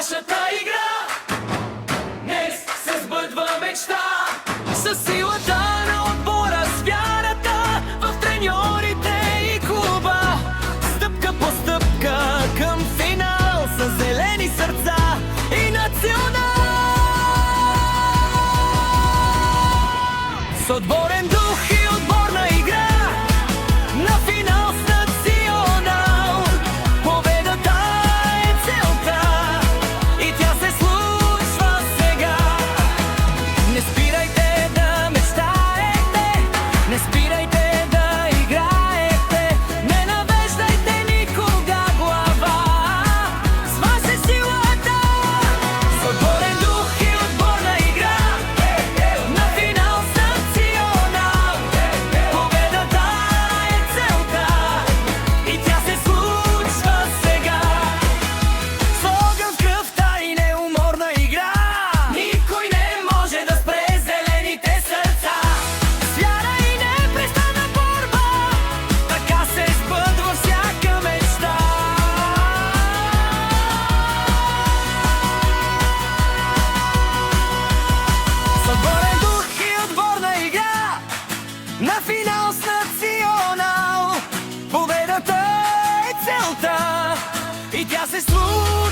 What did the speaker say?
нашата игра днес се сбъдва мечта. Със силата на отбора, с вярата в треньорите и клуба, стъпка по стъпка към финал с зелени сърца и национал. С отборен дух и отборна игра на финал с национал. Победата е целта и тя се случва сега. Не спирайте да мечтаете, не спирайте да играете, не навеждайте никога глава. С вас е силата. С отборен дух и отборна игра на финал с национал. Победата е целта и тя се случва сега. С огън в кръвта и неуморна игра никой не може да спре зелените сърца. С вяра и непрестанна борба така се сбъдва всяка мечта. С отборен дух и отборна игра на финал с национал. Победата е целта и тя се случва